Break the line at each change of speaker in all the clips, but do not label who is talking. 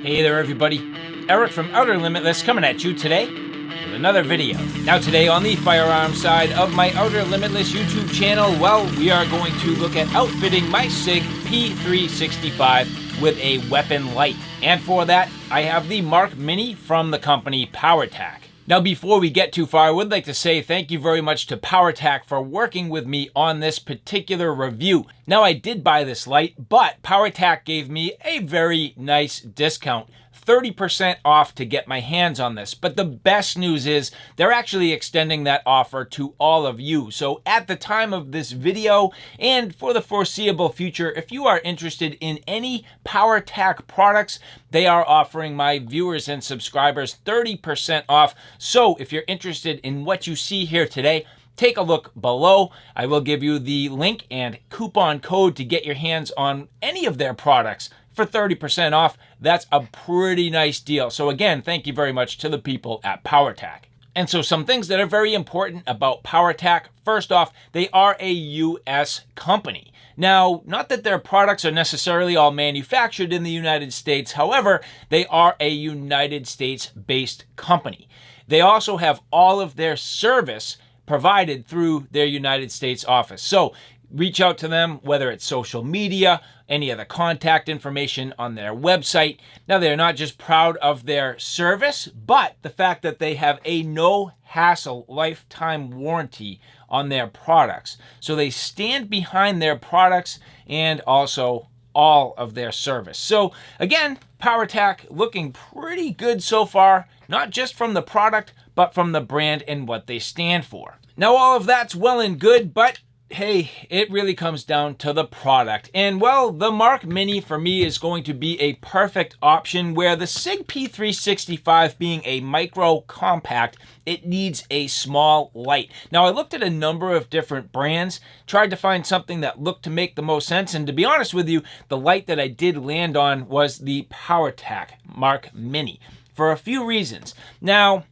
Hey there everybody, Eric from Outer Limitless coming at you today with another video. Now today on the firearm side of my Outer Limitless YouTube channel, well, we are going to look at outfitting my Sig P365 with a weapon light. And for that, I have the Mark Mini from the company Powertac. Now before we get too far, I would like to say thank you very much to Powertac for working with me on this particular review. Now I did buy this light, but Powertac gave me a very nice discount. 30% off to get my hands on this. But the best news is they're actually extending that offer to all of you. So at the time of this video and for the foreseeable future, if you are interested in any Powertac products, they are offering my viewers and subscribers 30% off. So if you're interested in what you see here today, take a look below. I will give you the link and coupon code to get your hands on any of their products for 30% off. That's a pretty nice deal. So again, thank you very much to the people at Powertac. And so some things that are very important about Powertac. First off, they are a US company. Now, not that their products are necessarily all manufactured in the United States. However, they are a United States-based company. They also have all of their service provided through their United States office. So reach out to them, whether it's social media, any of the contact information on their website. Now, they're not just proud of their service, but the fact that they have a no-hassle lifetime warranty on their products. So they stand behind their products and also all of their service. So again, Powertac looking pretty good so far, not just from the product, but from the brand and what they stand for. Now, all of that's well and good, but hey, it really comes down to the product. And well, the Mark Mini for me is going to be a perfect option, where the Sig P365 being a micro compact, it needs a small light. Now, I looked at a number of different brands, tried to find something that looked to make the most sense. And to be honest with you, the light that I did land on was the Powertac Mark Mini for a few reasons. Now,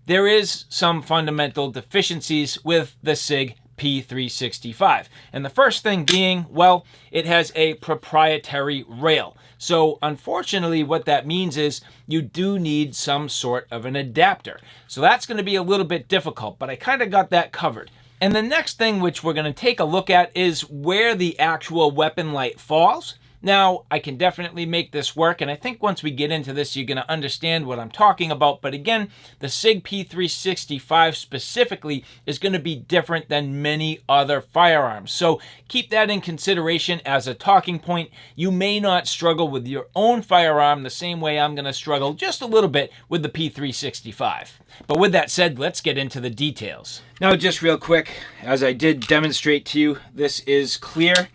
there is some fundamental deficiencies with the Sig P365. And the first thing being, well, it has a proprietary rail. So unfortunately, what that means is you do need some sort of an adapter. So that's going to be a little bit difficult, but I kind of got that covered. And the next thing which we're going to take a look at is where the actual weapon light falls. Now, I can definitely make this work, and I think once we get into this, you're going to understand what I'm talking about. But again, the Sig P365 specifically is going to be different than many other firearms. So keep that in consideration as a talking point. You may not struggle with your own firearm the same way I'm going to struggle just a little bit with the P365. But with that said, let's get into the details. Now, just real quick, as I did demonstrate to you, this is clear.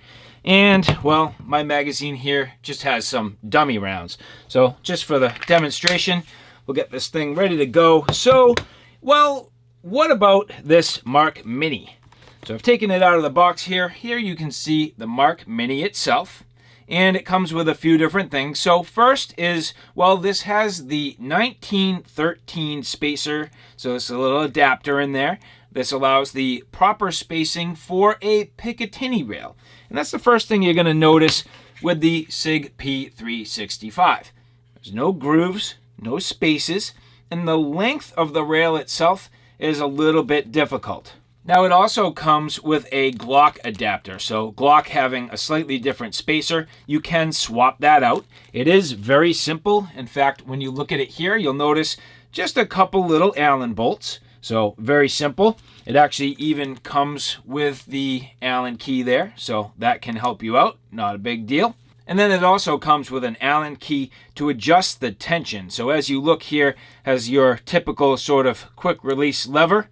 And, well, my magazine here just has some dummy rounds. So, just for the demonstration, we'll get this thing ready to go. So, well, what about this Mark Mini? So, I've taken it out of the box here. Here you can see the Mark Mini itself. And it comes with a few different things. So, first is, well, this has the 1913 spacer. So, there's a little adapter in there. This allows the proper spacing for a Picatinny rail. And that's the first thing you're going to notice with the Sig P365. There's no grooves, no spaces, and the length of the rail itself is a little bit difficult. Now, it also comes with a Glock adapter. So Glock having a slightly different spacer, you can swap that out. It is very simple. In fact, when you look at it here, you'll notice just a couple little Allen bolts. So very simple. It actually even comes with the Allen key there, so that can help you out. Not a big deal. And then it also comes with an Allen key to adjust the tension. So as you look here, has your typical sort of quick release lever.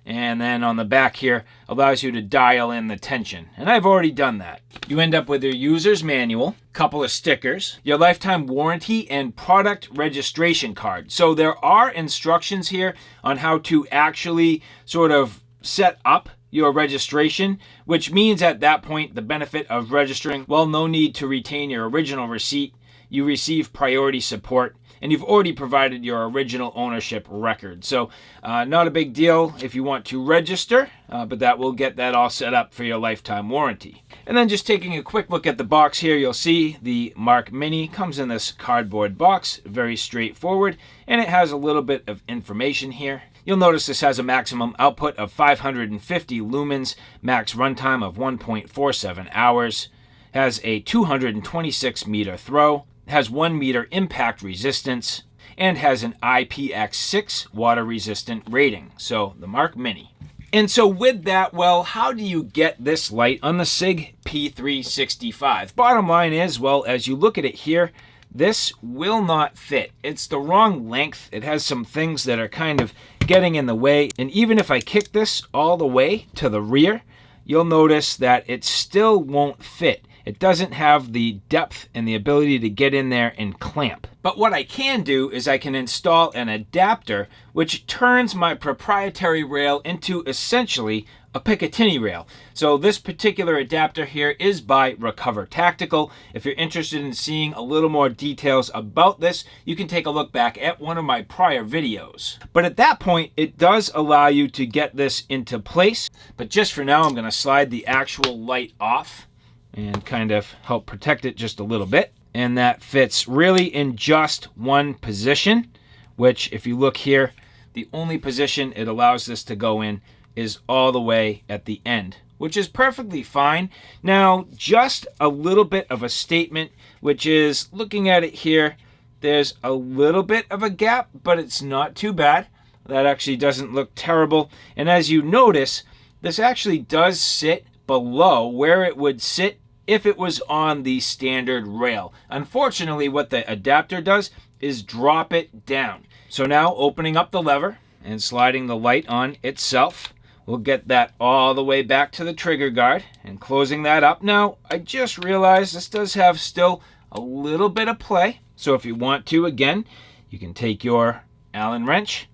And then on the back here, allows you to dial in the tension. And I've already done that. You end up with your user's manual, couple of stickers, your lifetime warranty, and product registration card. So there are instructions here on how to actually sort of set up your registration, which means at that point, the benefit of registering, well, no need to retain your original receipt. You receive priority support, and you've already provided your original ownership record. So not a big deal if you want to register, but that will get that all set up for your lifetime warranty. And then just taking a quick look at the box here, you'll see the Mark Mini comes in this cardboard box, very straightforward, and it has a little bit of information here. You'll notice this has a maximum output of 550 lumens, max runtime of 1.47 hours, has a 226 meter throw, has 1 meter impact resistance, and has an IPX6 water resistant rating. So the Mark Mini. And so with that, well, how do you get this light on the Sig P365? Bottom line is, well, as you look at it here, this will not fit. It's the wrong length. It has some things that are kind of getting in the way. And even if I kick this all the way to the rear, you'll notice that it still won't fit. It doesn't have the depth and the ability to get in there and clamp. But what I can do is I can install an adapter which turns my proprietary rail into essentially a Picatinny rail. So this particular adapter here is by Recover Tactical. If you're interested in seeing a little more details about this, you can take a look back at one of my prior videos. But at that point, it does allow you to get this into place. But just for now, I'm going to slide the actual light off and kind of help protect it just a little bit. And that fits really in just one position, which if you look here, the only position it allows this to go in is all the way at the end, which is perfectly fine. Now, just a little bit of a statement, which is looking at it here, there's a little bit of a gap, but it's not too bad. That actually doesn't look terrible. And as you notice, this actually does sit below where it would sit if it was on the standard rail. Unfortunately, what the adapter does is drop it down. So now opening up the lever and sliding the light on itself, we'll get that all the way back to the trigger guard and closing that up. Now, I just realized this does have still a little bit of play. So if you want to, again, you can take your Allen wrench,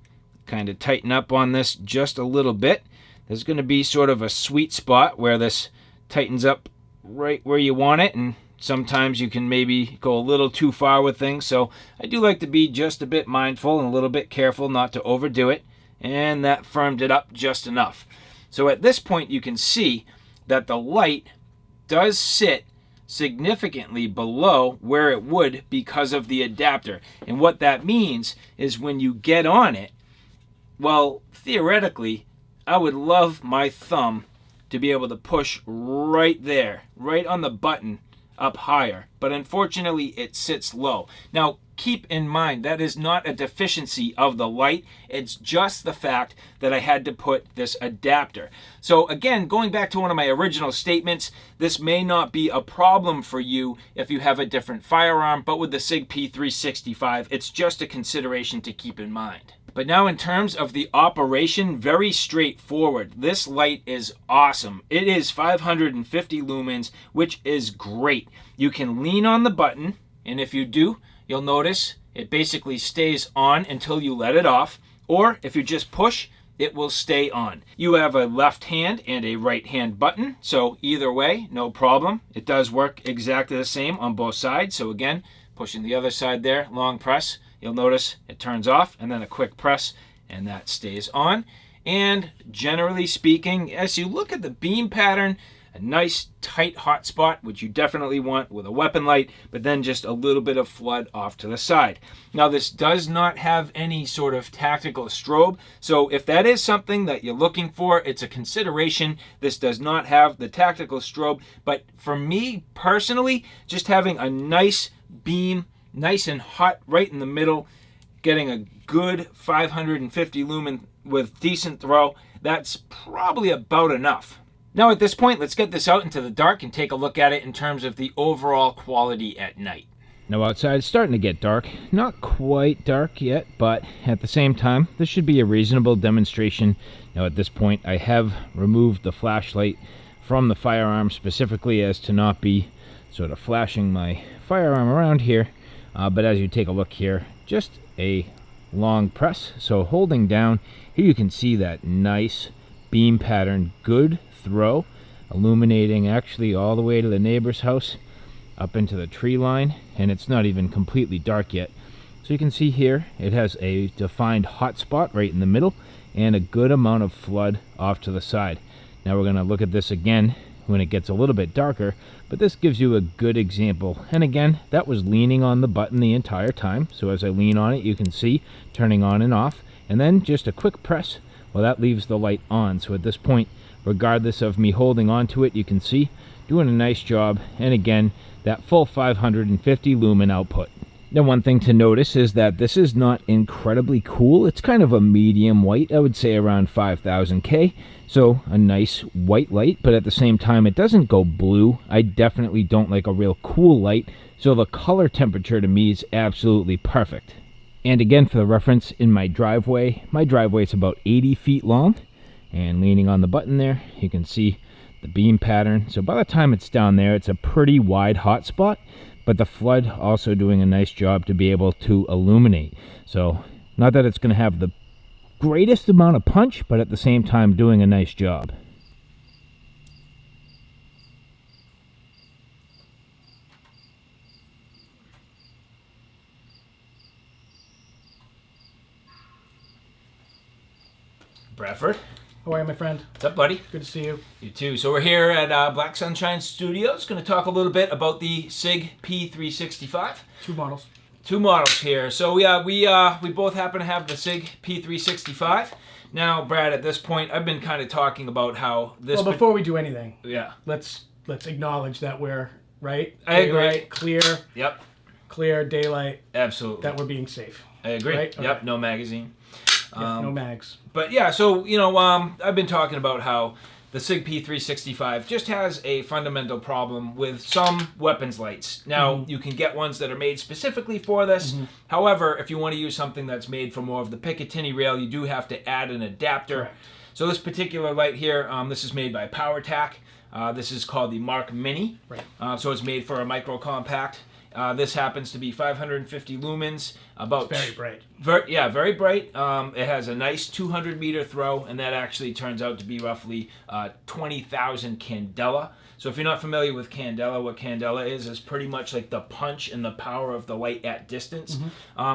kind of tighten up on this just a little bit. There's going to be sort of a sweet spot where this tightens up right where you want it, and sometimes you can maybe go a little too far with things. So I do like to be just a bit mindful and a little bit careful not to overdo it, and that firmed it up just enough. So at this point you can see that the light does sit significantly below where it would because of the adapter. And what that means is when you get on it, well, theoretically, I would love my thumb to be able to push right there, right on the button up higher. But unfortunately, it sits low. Now, keep in mind, that is not a deficiency of the light. It's just the fact that I had to put this adapter. So again, going back to one of my original statements, this may not be a problem for you if you have a different firearm, but with the Sig P365, it's just a consideration to keep in mind. But now in terms of the operation, very straightforward. This light is awesome. It is 550 lumens, which is great. You can lean on the button, and if you do, you'll notice it basically stays on until you let it off. Or if you just push, it will stay on. You have a left hand and a right hand button, so either way, no problem. It does work exactly the same on both sides. So again, pushing the other side there, long press, you'll notice it turns off, and then a quick press and that stays on. And generally speaking, as you look at the beam pattern, a nice tight hot spot, which you definitely want with a weapon light, but then just a little bit of flood off to the side. Now this does not have any sort of tactical strobe, so if that is something that you're looking for, it's a consideration. This does not have the tactical strobe, but for me personally, just having a nice beam, nice and hot right in the middle, getting a good 550 lumen with decent throw, that's probably about enough. Now at this point, let's get this out into the dark and take a look at it in terms of the overall quality at night. Now outside it's starting to get dark. Not quite dark yet, but at the same time, this should be a reasonable demonstration. Now at this point, I have removed the flashlight from the firearm specifically as to not be sort of flashing my firearm around here. But as you take a look here, just a long press. So holding down, here you can see that nice beam pattern, good throw, illuminating actually all the way to the neighbor's house, up into the tree line, and it's not even completely dark yet. So you can see here it has a defined hot spot right in the middle and a good amount of flood off to the side. Now we're going to look at this again when it gets a little bit darker, but this gives you a good example. And again, that was leaning on the button the entire time. So as I lean on it, you can see turning on and off, and then just a quick press, well, that leaves the light on. So at this point, regardless of me holding on to it, you can see doing a nice job. And again, that full 550 lumen output. Now, one thing to notice is that this is not incredibly cool. It's kind of a medium white, I would say around 5000 K. So a nice white light, but at the same time, it doesn't go blue. I definitely don't like a real cool light. So the color temperature to me is absolutely perfect. And again, for the reference, in my driveway is about 80 feet long. And leaning on the button there, you can see the beam pattern. So by the time it's down there, it's a pretty wide hot spot. But the flood also doing a nice job to be able to illuminate. So not that it's going to have the greatest amount of punch, but at the same time doing a nice job. Bradford.
How are you, my friend?
What's up, buddy?
Good to see you.
You too. So we're here at Black Sunshine Studios. Going to talk a little bit about the Sig P365. Two models here. So we both happen to have the Sig P365. Now, Brad, at this point, I've been kind of talking about how this.
Well, before we do anything,
yeah,
let's acknowledge that we're right.
I agree.
Daylight, clear.
Yep.
Clear daylight.
Absolutely.
That we're being safe.
I agree.
Right?
Yep.
Okay.
No magazine.
Yeah, no mags.
But yeah, so I've been talking about how the Sig P365 just has a fundamental problem with some weapons lights. Now, you can get ones that are made specifically for this. However, if you want to use something that's made for more of the Picatinny rail, you do have to add an adapter.
Correct.
So this particular light here, this is made by Powertac. This is called the Mark Mini.
Right.
So it's made for a micro compact. This happens to be 550 lumens. About
it's very bright.
Very bright. It has a nice 200 meter throw, and that actually turns out to be roughly 20,000 candela. So if you're not familiar with candela, what candela is pretty much like the punch and the power of the light at distance.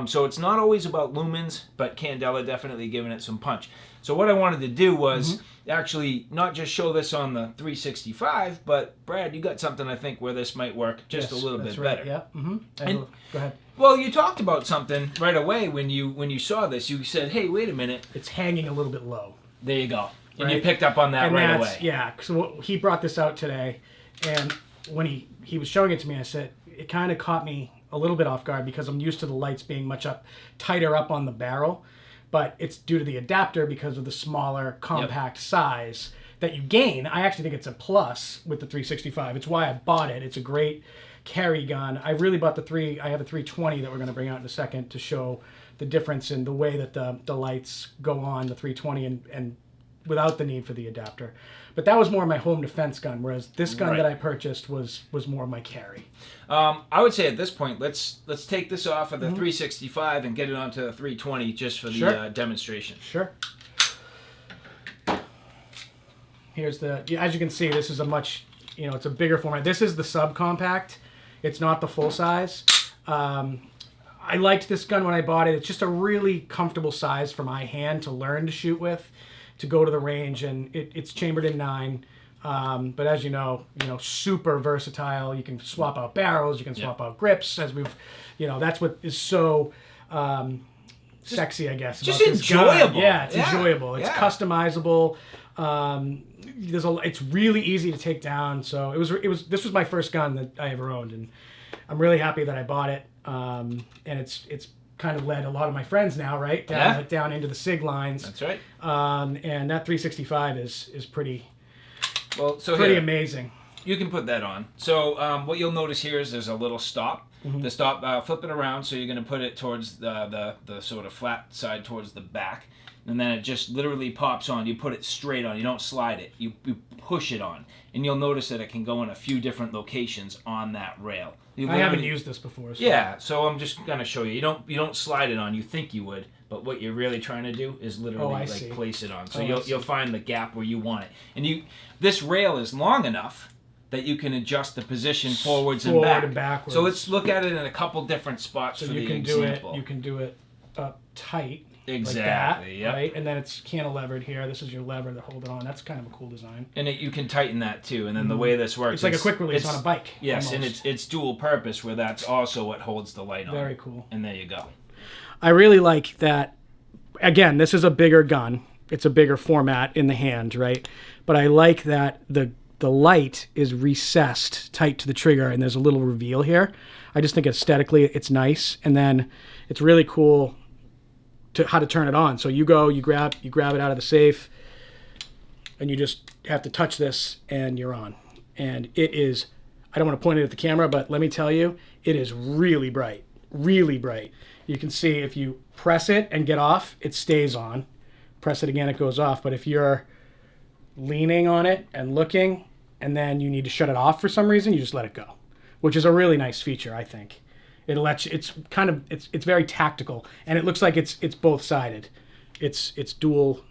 So it's not always about lumens, but candela definitely giving it some punch. So what I wanted to do was actually not just show this on the 365, but Brad, you got something I think where this might work just a little bit better.
Yeah.
And,
go ahead.
Well, you talked about something right away when you saw this. You said, "Hey, wait a minute.
It's hanging a little bit low."
There you go. And
right?
you picked up on that
and
right away.
Yeah. So he brought this out today, and when he was showing it to me, I said it kind of caught me a little bit off guard because I'm used to the lights being much tighter up on the barrel. But it's due to the adapter because of the smaller, compact size that you gain. I actually think it's a plus with the 365. It's why I bought it. It's a great carry gun. I really bought I have a 320 that we're going to bring out in a second to show the difference in the way that the lights go on the 320 and without the need for the adapter. But that was more my home defense gun, whereas this gun that I purchased was more my carry.
I would say at this point, let's take this off of the 365 and get it onto the 320 just for the demonstration.
Sure. Here's as you can see, this is a much, it's a bigger format. This is the subcompact. It's not the full size. I liked this gun when I bought it. It's just a really comfortable size for my hand to learn to shoot with, to go to the range, and it's chambered in 9. But as you know, super versatile. You can swap out barrels, you can swap out grips, as we've, that's what is so sexy, I guess.
Just enjoyable.
Yeah, it's enjoyable. It's customizable. It's really easy to take down. So this was my first gun that I ever owned, and I'm really happy that I bought it. And it's kind of led a lot of my friends now, right, down into the Sig lines.
That's right.
And that 365 is pretty.
Well, so
pretty amazing.
You can put that on. So what you'll notice here is there's a little stop. The stop, flip it around, so you're going to put it towards the sort of flat side towards the back. And then it just literally pops on. You put it straight on. You don't slide it. You push it on. And you'll notice that it can go in a few different locations on that rail.
I haven't used this before. So.
Yeah, so I'm just going to show you. You don't slide it on. You think you would. But what you're really trying to do is literally place it on. So you'll find the gap where you want it. And this rail is long enough that you can adjust the position forwards and
Forward
back.
and backwards.
So let's look at it in a couple different spots
So
for
you
the
can
example.
you can do it up tight.
Exactly,
like that,
yep.
right? And then it's cantilevered here. This is your lever to hold it on. That's kind of a cool design.
And you can tighten that too. And then the way this works,
It's like a quick release on a bike.
Yes,
almost.
and it's dual purpose, where that's also what holds the light on.
Very cool.
And there you go.
I really like that. Again, this is a bigger gun. It's a bigger format in the hand, right? But I like that the light is recessed tight to the trigger, and there's a little reveal here. I just think aesthetically it's nice, and then it's really cool to how to turn it on. So you grab it out of the safe, and you just have to touch this, and you're on. And it is, I don't want to point it at the camera, but let me tell you, it is really bright, really bright. You can see if you press it and get off, it stays on. Press it again, it goes off. But if you're leaning on it and looking, and then you need to shut it off for some reason, you just let it go, which is a really nice feature, I think. It lets you, it's very tactical, and it looks like it's both sided. It's dual.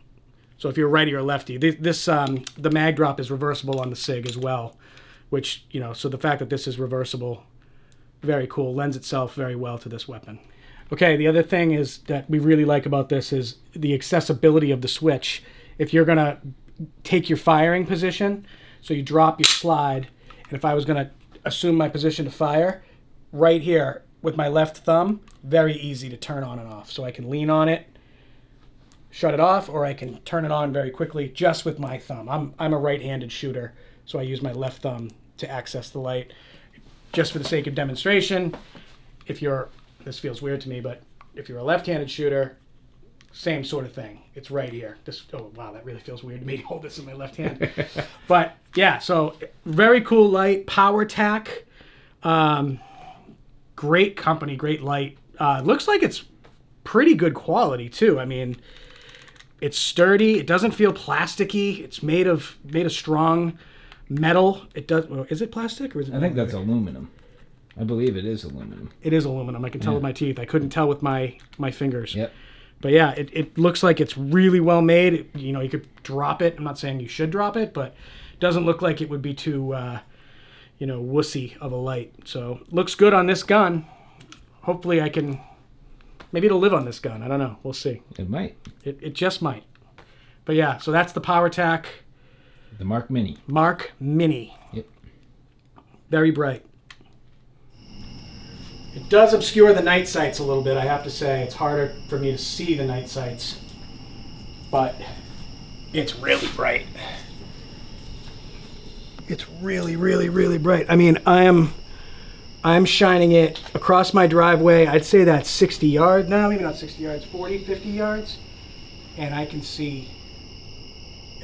So if you're righty or lefty, the mag drop is reversible on the Sig as well, which, you know, so the fact that this is reversible, very cool, lends itself very well to this weapon. Okay, the other thing is that we really like about this is the accessibility of the switch. If you're gonna take your firing position, so you drop your slide, and if I was gonna assume my position to fire, right here with my left thumb, very easy to turn on and off. So I can lean on it, shut it off, or I can turn it on very quickly just with my thumb. I'm a right-handed shooter, so I use my left thumb to access the light. Just for the sake of demonstration, this feels weird to me, but if you're a left-handed shooter, same sort of thing. It's right here. Oh wow, that really feels weird to me to hold this in my left hand. But yeah, so very cool light, Powertac. Great company, great light. Looks like it's pretty good quality too. I mean, it's sturdy. It doesn't feel plasticky. It's made of strong metal. It does. Well, is it plastic or is it?
I think that's aluminum. I believe it is aluminum.
It is aluminum. I can tell with my teeth. I couldn't tell with my fingers.
Yep.
But yeah, it looks like it's really well made. You know, you could drop it. I'm not saying you should drop it, but it doesn't look like it would be too, wussy of a light. So looks good on this gun. Hopefully maybe it'll live on this gun. I don't know. We'll see.
It might.
It just might. But yeah, so that's the Powertac.
The Mark Mini.
Mark Mini.
Yep.
Very bright. It does obscure the night sights a little bit, I have to say. It's harder for me to see the night sights. But it's really bright. It's really, really, really bright. I mean, I'm shining it across my driveway. I'd say that's 60 yards. No, maybe not 60 yards. 40, 50 yards. And I can see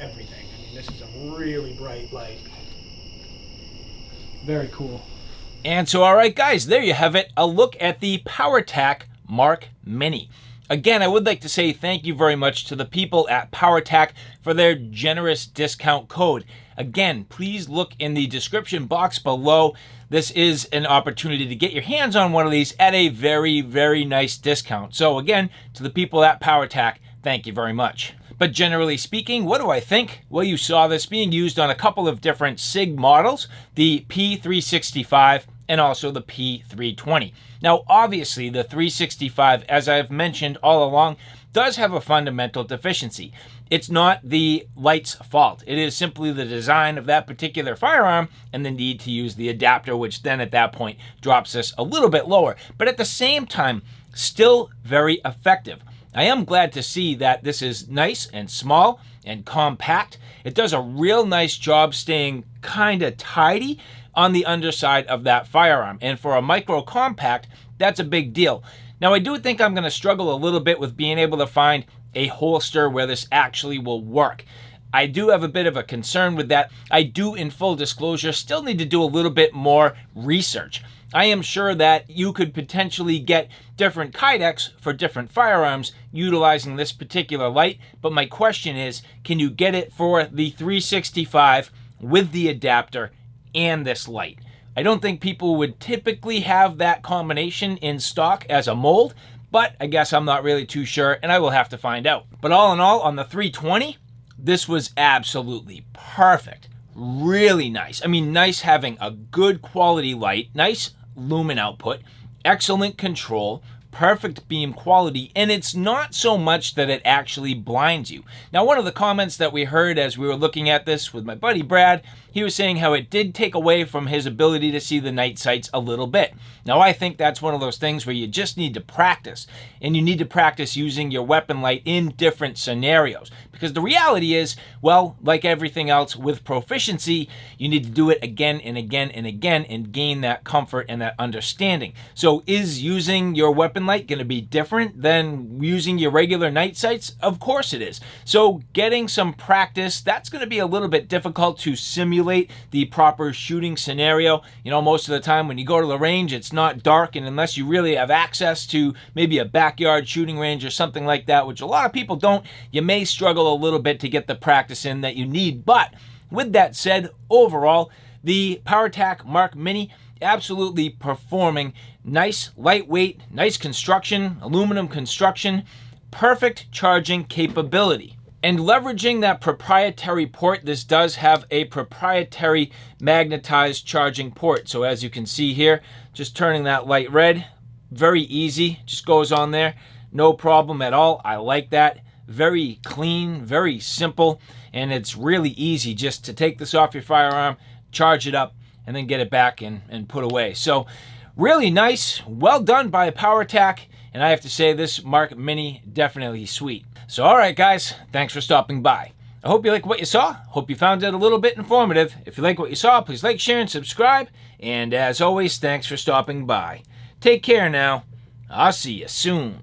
everything. I mean, this is a really bright light. Very cool.
And so, all right, guys, there you have it. A look at the Powertac Mark Mini. Again, I would like to say thank you very much to the people at Powertac for their generous discount code. Again, please look in the description box below. This is an opportunity to get your hands on one of these at a very, very nice discount. So again, to the people at Powertac, thank you very much. But generally speaking, what do I think? Well, you saw this being used on a couple of different Sig models, the P365 and also the P320. Now, obviously, the 365, as I've mentioned all along, does have a fundamental deficiency. It's not the light's fault. It is simply the design of that particular firearm and the need to use the adapter, which then at that point drops us a little bit lower. But at the same time, still very effective. I am glad to see that this is nice and small and compact. It does a real nice job staying kind of tidy on the underside of that firearm. And for a micro compact, that's a big deal. Now, I do think I'm going to struggle a little bit with being able to find a holster where this actually will work. I do have a bit of a concern with that. I do, in full disclosure, still need to do a little bit more research. I am sure that you could potentially get different kydex for different firearms utilizing this particular light, but my question is, can you get it for the 365 with the adapter and this light? I don't think people would typically have that combination in stock as a mold, but I guess I'm not really too sure, and I will have to find out. But all in all, on the 320, this was absolutely perfect. really nice. I mean, nice having a good quality light, nice lumen output, excellent control, perfect beam quality, and it's not so much that it actually blinds you. Now, one of the comments that we heard as we were looking at this with my buddy Brad, he was saying how it did take away from his ability to see the night sights a little bit. Now, I think that's one of those things where you just need to practice, and you need to practice using your weapon light in different scenarios. Because the reality is, well, like everything else with proficiency, you need to do it again and again and again and gain that comfort and that understanding. So is using your weapon light going to be different than using your regular night sights? Of course it is. So getting some practice, that's going to be a little bit difficult to simulate the proper shooting scenario. You know, most of the time when you go to the range, it's not dark, and unless you really have access to maybe a backyard shooting range or something like that, which a lot of people don't, you may struggle a little bit to get the practice in that you need. But with that said, overall, the Powertac Mark Mini absolutely performing. Nice, lightweight, nice construction, aluminum construction, perfect charging capability. And leveraging that proprietary port, this does have a proprietary magnetized charging port. So as you can see here, just turning that light red, very easy, just goes on there, no problem at all. I like that. Very clean, very simple, and it's really easy just to take this off your firearm, charge it up, and then get it back and put away. So really nice, well done by Powertac, and I have to say this Mark Mini, definitely sweet. So all right guys, thanks for stopping by. I hope you like what you saw. Hope you found it a little bit informative. If you like what you saw, please like, share, and subscribe. And as always, thanks for stopping by. Take care now. I'll see you soon.